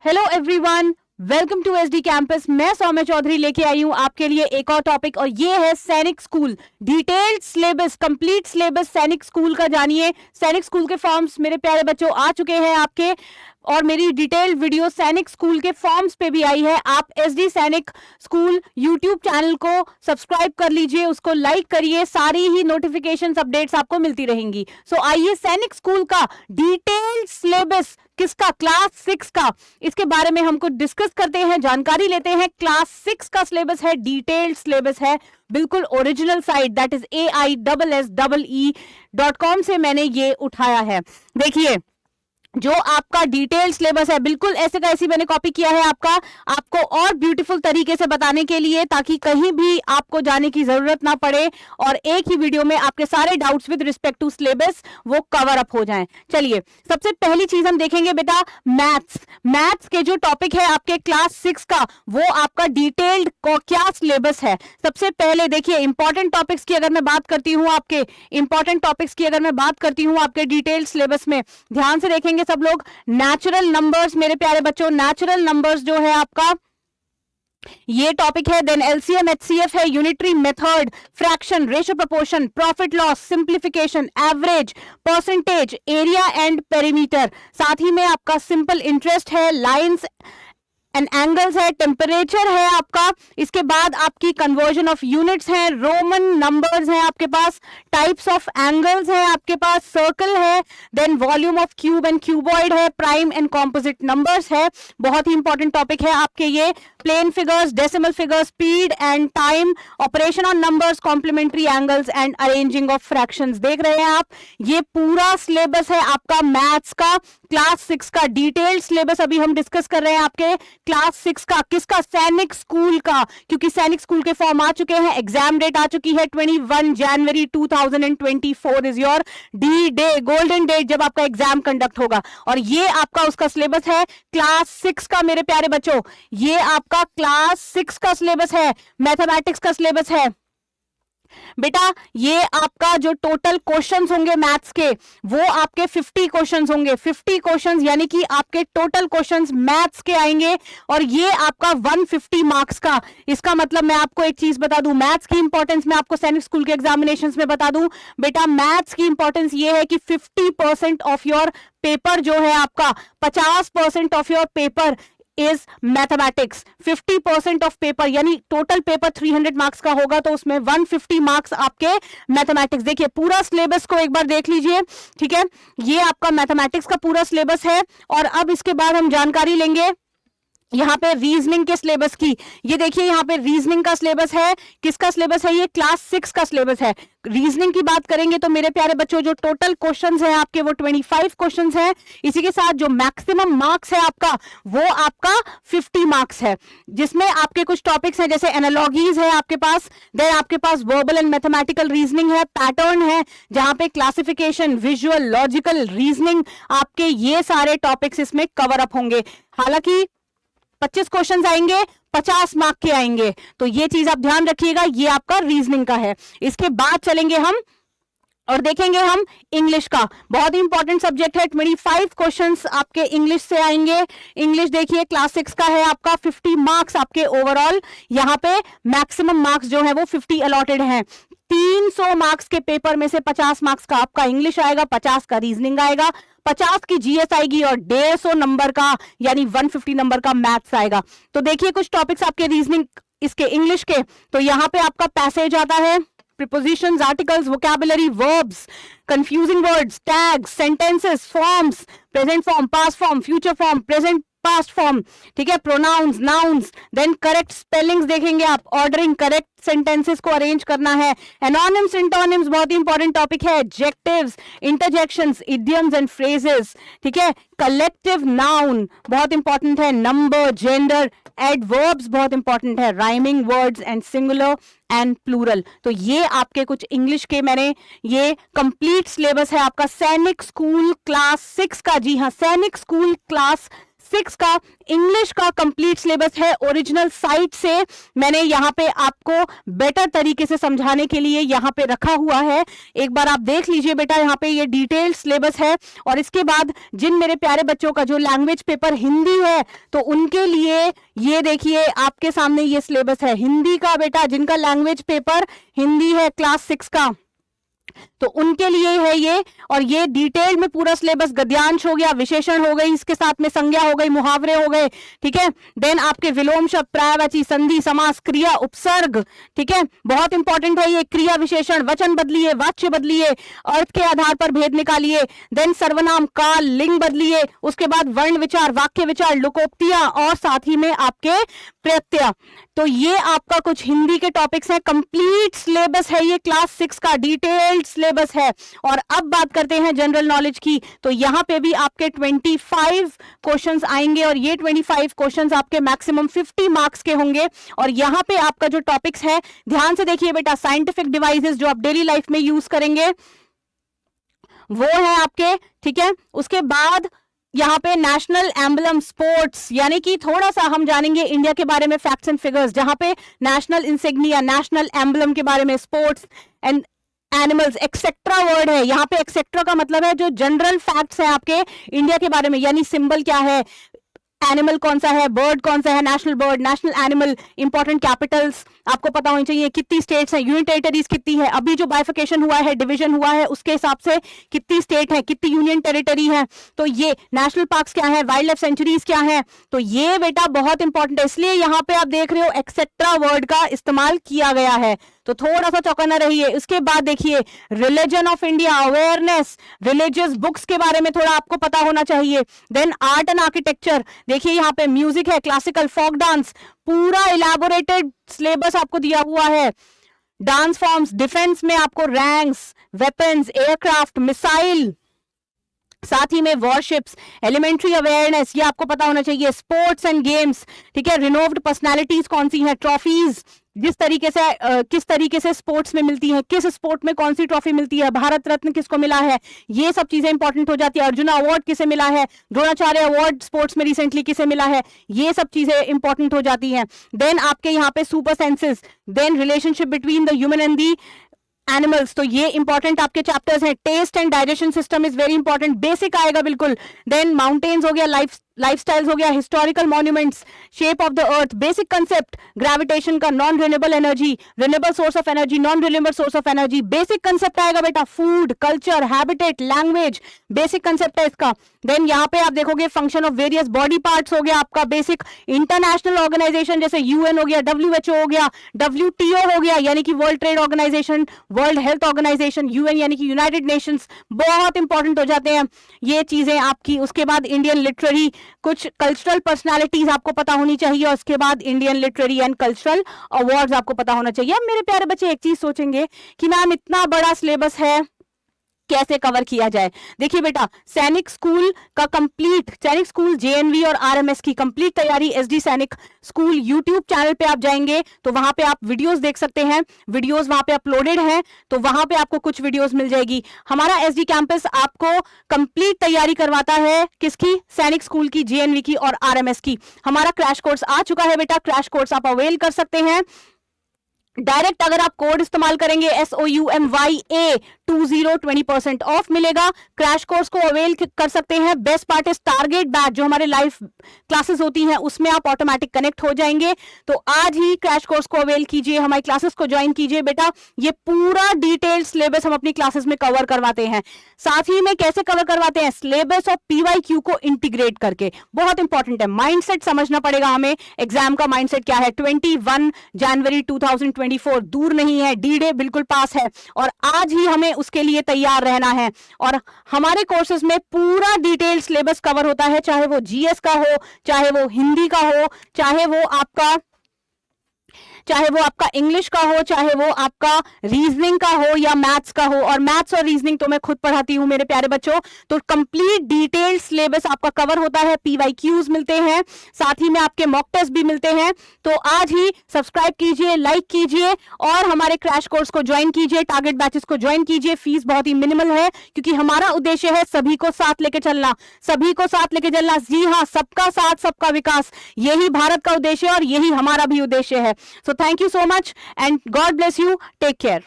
Hello everyone, welcome to SD campus. मैं सौम्य चौधरी लेके आई हूं आपके लिए एक और टॉपिक और ये है सैनिक school detailed syllabus, complete syllabus सैनिक स्कूल का। जानिए सैनिक स्कूल के फॉर्म्स मेरे प्यारे बच्चों आ चुके हैं आपके, और मेरी डिटेल्ड वीडियो सैनिक स्कूल के फॉर्म्स पे भी आई है। आप एसडी सैनिक स्कूल यूट्यूब चैनल को सब्सक्राइब कर लीजिए, उसको लाइक करिए, सारी ही नोटिफिकेशंस अपडेट्स आपको मिलती रहेंगी। सो आइए सैनिक स्कूल का डिटेल्ड सिलेबस किसका, क्लास 6 का, इसके बारे में हमको डिस्कस करते हैं, जानकारी लेते हैं। क्लास 6 का सिलेबस है, डिटेल्ड सिलेबस है, बिल्कुल original site that is AISSEE.com से मैंने ये उठाया है। देखिए जो आपका डिटेल सिलेबस है बिल्कुल ऐसे का ऐसी मैंने कॉपी किया है आपको और ब्यूटीफुल तरीके से बताने के लिए, ताकि कहीं भी आपको जाने की जरूरत ना पड़े और एक ही वीडियो में आपके सारे doubts with respect to syllabus वो कवर अप हो जाएं। चलिए सबसे पहली चीज हम देखेंगे बेटा मैथ्स के जो टॉपिक है आपके क्लास 6 का, वो आपका डिटेल्ड क्या सिलेबस है। सबसे पहले देखिए इंपॉर्टेंट टॉपिक्स की अगर मैं बात करती हूं आपके डिटेल्ड सिलेबस में, ध्यान से देखेंगे सब लोग। नेचुरल नंबर्स मेरे प्यारे बच्चों, नेचुरल नंबर्स जो है आपका ये टॉपिक है। देन एलसीएम एचसीएफ है, unitary method, fraction, ratio proportion, profit loss, simplification, average, percentage, area and perimeter. साथ ही में आपका सिंपल इंटरेस्ट है, लाइंस एंड एंगल्स है, टेम्परेचर है आपका। इसके बाद आपकी कन्वर्जन ऑफ यूनिट्स है, रोमन नंबर्स है आपके पास, टाइप्स ऑफ एंगल्स है आपके पास, सर्कल है, then volume of cube and cuboid है, प्राइम एंड कॉम्पोजिट नंबर्स है। बहुत ही इंपॉर्टेंट टॉपिक है आपके ये। Plane figures, decimal figures, speed and time, operation on numbers, complementary angles and arranging of fractions. देख रहे हैं आप, ये पूरा सिलेबस है आपका मैथ्स का, क्लास 6 का डिटेल्ड सिलेबस अभी हम डिस्कस कर रहे हैं आपके क्लास 6 का। किसका? सैनिक स्कूल का, क्योंकि सैनिक स्कूल के फॉर्म आ चुके हैं, एग्जाम डेट आ चुकी है 21 January 2024 is your D day, golden date जब आपका एग्जाम कंडक्ट होगा। और ये आपका उसका सिलेबस है क्लास 6 का मेरे प्यारे बच्चों, ये आपका क्लास 6 का सिलेबस है, मैथमेटिक्स का सिलेबस है बेटा। ये आपका जो टोटल क्वेश्चंस होंगे मैथ्स के, वो आपके 50 क्वेश्चंस होंगे। 50 क्वेश्चंस यानी कि आपके टोटल क्वेश्चंस मैथ्स के आएंगे, और ये आपका 150 मार्क्स का। इसका मतलब मैं आपको एक चीज बता दूं, मैथ्स की इंपॉर्टेंस मैं आपको सैनिक स्कूल के एग्जामिनेशंस में बता दूं बेटा। मैथ्स की इंपॉर्टेंस ये है कि 50% ऑफ योर पेपर जो है आपका, 50% of your paper is mathematics. 50% of paper यानी टोटल पेपर 300 मार्क्स का होगा, तो उसमें 150 मार्क्स आपके मैथमेटिक्स। देखिए पूरा सिलेबस को एक बार देख लीजिए, ठीक है, ये आपका मैथमेटिक्स का पूरा सिलेबस है। और अब इसके बाद हम जानकारी लेंगे यहां पे रीजनिंग के सिलेबस की। ये देखिए यहां पे रीजनिंग का सिलेबस है, किसका सिलेबस है? ये क्लास 6 का सिलेबस है। रीजनिंग की बात करेंगे तो मेरे प्यारे बच्चों जो टोटल क्वेश्चंस हैं आपके वो 25 क्वेश्चंस हैं। इसी के साथ जो मैक्सिमम मार्क्स है आपका, वो आपका 50 मार्क्स है, जिसमें आपके कुछ टॉपिक्स हैं जैसे एनालॉजीज है आपके पास, देन आपके पास वर्बल एंड मैथमेटिकल रीजनिंग है, पैटर्न है जहां पे क्लासिफिकेशन, विजुअल, लॉजिकल रीजनिंग, आपके ये सारे टॉपिक्स इसमें कवर अप होंगे। हालांकि 25 क्वेश्चंस आएंगे, 50 मार्क के आएंगे, तो ये चीज आप ध्यान रखिएगा। ये आपका रीजनिंग का है। इसके बाद चलेंगे हम और देखेंगे हम इंग्लिश का, बहुत ही इंपॉर्टेंट सब्जेक्ट है। 25 क्वेश्चंस आपके इंग्लिश से आएंगे। इंग्लिश देखिए क्लास 6 का है आपका, 50 मार्क्स आपके ओवरऑल। यहां पे मैक्सिमम मार्क्स जो है वो 50 अलॉटेड हैं। 300 मार्क्स के पेपर में से 50 मार्क्स का आपका इंग्लिश आएगा, 50 का रीजनिंग आएगा, 50 की जीएस आएगी, और 150 नंबर का यानी 150 नंबर का मैथ्स आएगा। तो देखिए कुछ टॉपिक्स आपके रीजनिंग इसके इंग्लिश के, तो यहां पे आपका पैसेज आता है, prepositions, articles, vocabulary, verbs, confusing words, tags, sentences, forms, present form, past form, future form, present past form, ठीक है, pronouns, nouns, then correct spellings देखेंगे आप, ordering, correct sentences को arrange करना है, anonyms, syntonyms बहुत ही important topic है, adjectives, interjections, idioms and phrases, ठीक है, collective noun बहुत important है, number, gender, adverbs बहुत इंपॉर्टेंट है, rhyming words and singular and plural. तो ये आपके कुछ इंग्लिश के मैंने ये कंप्लीट सिलेबस है आपका सैनिक स्कूल क्लास 6 का। जी हाँ, सैनिक स्कूल क्लास 6 का इंग्लिश का कंप्लीट सिलेबस है ओरिजिनल साइट से। मैंने यहाँ पे आपको बेटर तरीके से समझाने के लिए यहाँ पे रखा हुआ है, एक बार आप देख लीजिए बेटा। यहाँ पे ये डिटेल सिलेबस है। और इसके बाद जिन मेरे प्यारे बच्चों का जो लैंग्वेज पेपर हिंदी है, तो उनके लिए ये देखिए आपके सामने ये सिलेबस है हिंदी का बेटा। जिनका लैंग्वेज पेपर हिंदी है क्लास 6 का, तो उनके लिए है ये। और ये डिटेल में पूरा सिलेबस, गद्यांश हो गया, विशेषण हो गई, इसके साथ में संज्ञा हो गई, मुहावरे हो गए, ठीक है। देन आपके विलोम शब्द, पर्यायवाची, संधि, समास, क्रिया, उपसर्ग, ठीक है, बहुत इंपॉर्टेंट है ये। क्रिया विशेषण, वचन बदलिए, वाच्य बदलिए, अर्थ के आधार पर भेद निकालिए। देन सर्वनाम, काल, लिंग बदलिए। उसके बाद वर्ण विचार, वाक्य विचार, लोकोक्तियां, और साथ ही में आपके प्रत्यय। तो ये आपका कुछ हिंदी के टॉपिक्स हैं। कंप्लीट सिलेबस है ये, क्लास 6 का डिटेल्ड सिलेबस है। और अब बात करते हैं जनरल नॉलेज की। तो यहां पे भी आपके 25 क्वेश्चंस आएंगे, और ये 25 क्वेश्चंस आपके मैक्सिमम 50 मार्क्स के होंगे। और यहां पे आपका जो टॉपिक्स है, ध्यान से देखिए बेटा, साइंटिफिक डिवाइसेस जो आप डेली लाइफ में यूज करेंगे वो है आपके, ठीक है। उसके बाद यहाँ पे नेशनल एम्बलम, स्पोर्ट्स, यानी कि थोड़ा सा हम जानेंगे इंडिया के बारे में, फैक्ट्स एंड फिगर्स, जहां पे नेशनल इंसिग्निया, नेशनल एम्बलम के बारे में, sports and animals, etcetera word है यहाँ पे। एक्सेट्रा का मतलब है जो जनरल फैक्ट्स है आपके इंडिया के बारे में, यानी सिंबल क्या है, एनिमल कौन सा है, बर्ड कौन सा है, national bird, national animal, important Capitals आपको पता होनी चाहिए, कितनी स्टेट्स हैं, यूनियन टेरिटरीज कितनी है, अभी जो बाइफिकेशन हुआ है, डिवीजन हुआ है, उसके हिसाब से कितनी स्टेट है, कितनी यूनियन टेरिटरी है। तो ये नेशनल पार्क्स क्या है, वाइल्ड लाइफ सेंचुरीज क्या है, तो ये बेटा बहुत इंपॉर्टेंट है। इसलिए यहाँ पे आप देख रहे हो एक्सेट्रा वर्ड का इस्तेमाल किया गया है, तो थोड़ा सा चौकन्ना रहिए। उसके बाद देखिए religion of India, awareness, religious books के बारे में थोड़ा आपको पता होना चाहिए। देन आर्ट एंड आर्किटेक्चर, देखिए यहाँ पे म्यूजिक है, क्लासिकल, फोक डांस, पूरा इलाबोरेटेड सिलेबस आपको दिया हुआ है। डांस फॉर्म्स, डिफेंस में आपको रैंक्स, वेपन्स, एयरक्राफ्ट, मिसाइल, साथ ही में वॉरशिप्स, एलिमेंट्री अवेयरनेस, ये आपको पता होना चाहिए। स्पोर्ट्स एंड गेम्स, ठीक है, रिनोव्ड पर्सनालिटीज कौन सी हैं, ट्रॉफीज, जिस तरीके से किस तरीके से स्पोर्ट्स में मिलती है, किस स्पोर्ट में कौन सी ट्रॉफी मिलती है, भारत रत्न किसको मिला है, ये सब चीजें इंपॉर्टेंट हो जाती है। अर्जुना अवार्ड किसे मिला है, द्रोणाचार्य अवार्ड स्पोर्ट्स में रिसेंटली किसे मिला है, ये सब चीजें इंपॉर्टेंट हो जाती हैं। देन आपके यहाँ पे super senses, then relationship between the human and the animals, तो ये इंपॉर्टेंट आपके चैप्टर्स हैं। Taste and digestion system is very important, basic आएगा बिल्कुल। देन माउंटेन्स हो गया, लाइफस्टाइल्स हो गया, historical monuments, shape of the earth, basic concept gravitation का, non renewable energy, renewable source of energy, non renewable source of energy, basic concept आएगा बेटा। Food, culture, habitat, language, basic concept है इसका। Then यहाँ पे आप देखोगे function of various body parts हो गया आपका बेसिक। इंटरनेशनल ऑर्गेनाइजेशन जैसे यूएन हो गया, WHO हो गया, WTO हो गया यानी कि World Trade Organization, World Health Organization, UN यानी कि यूनाइटेड नेशंस, बहुत इंपॉर्टेंट हो जाते हैं ये चीजें आपकी। उसके बाद इंडियन लिटरेरी, कुछ कल्चरल पर्सनालिटीज आपको पता होनी चाहिए, और उसके बाद Indian literary and cultural awards आपको पता होना चाहिए। अब मेरे प्यारे बच्चे एक चीज सोचेंगे कि मैम इतना बड़ा सिलेबस है, कैसे कवर किया जाए। देखिए बेटा, सैनिक स्कूल का कंप्लीट, सैनिक स्कूल JNV और RMS की कंप्लीट तैयारी SD सैनिक स्कूल यूट्यूब चैनल पे आप जाएंगे तो वहां पे आप वीडियोस देख सकते हैं, वीडियोस वहां पे अपलोडेड हैं, तो वहां पे आपको कुछ वीडियोस मिल जाएगी। हमारा SD कैंपस आपको कंप्लीट तैयारी करवाता है, किसकी, सैनिक स्कूल की, JNV की और RMS की। हमारा क्रैश कोर्स आ चुका है बेटा, क्रैश कोर्स आप अवेल कर सकते हैं। डायरेक्ट अगर आप कोड इस्तेमाल करेंगे SOUMYA 20% ऑफ मिलेगा। क्रैश कोर्स को अवेल कर सकते हैं। Best part is target batch, जो हमारे लाइव क्लासेस होती हैं उसमें आप ऑटोमेटिक कनेक्ट हो जाएंगे। तो आज ही क्रैश कोर्स को अवेल कीजिए, हमारी क्लासेस को ज्वाइन कीजिए बेटा। ये पूरा डिटेल्ड सिलेबस हम अपनी क्लासेस में कवर करवाते हैं। साथ ही में कैसे कवर करवाते हैं, सिलेबस और PYQ को इंटीग्रेट करके, बहुत इंपॉर्टेंट है। माइंडसेट समझना पड़ेगा हमें, एग्जाम का माइंडसेट क्या है। 21 जनवरी 2024 दूर नहीं है, D-Day बिल्कुल पास है, और आज ही हमें उसके लिए तैयार रहना है। और हमारे कोर्सेज में पूरा डिटेल सिलेबस कवर होता है, चाहे वो GS का हो, चाहे वो हिंदी का हो, चाहे वो आपका चाहे वो आपका इंग्लिश का हो, चाहे वो आपका रीजनिंग का हो या मैथ्स का हो। और मैथ्स और रीजनिंग तो मैं खुद पढ़ाती हूं मेरे प्यारे बच्चों, तो कंप्लीट डिटेल्ड सिलेबस आपका कवर होता है, पीवाईक्यूज मिलते हैं, साथ ही में आपके मॉक टेस्ट भी मिलते हैं। तो आज ही सब्सक्राइब कीजिए, लाइक कीजिए और हमारे क्रैश कोर्स को ज्वाइन कीजिए, टारगेट बैचेस को ज्वाइन कीजिए। फीस बहुत ही मिनिमल है क्योंकि हमारा उद्देश्य है सभी को साथ लेके चलना, सभी को साथ लेके चलना। जी हाँ, सबका साथ सबका विकास, यही भारत का उद्देश्य है और यही हमारा भी उद्देश्य है। So thank you so much and God bless you, take care.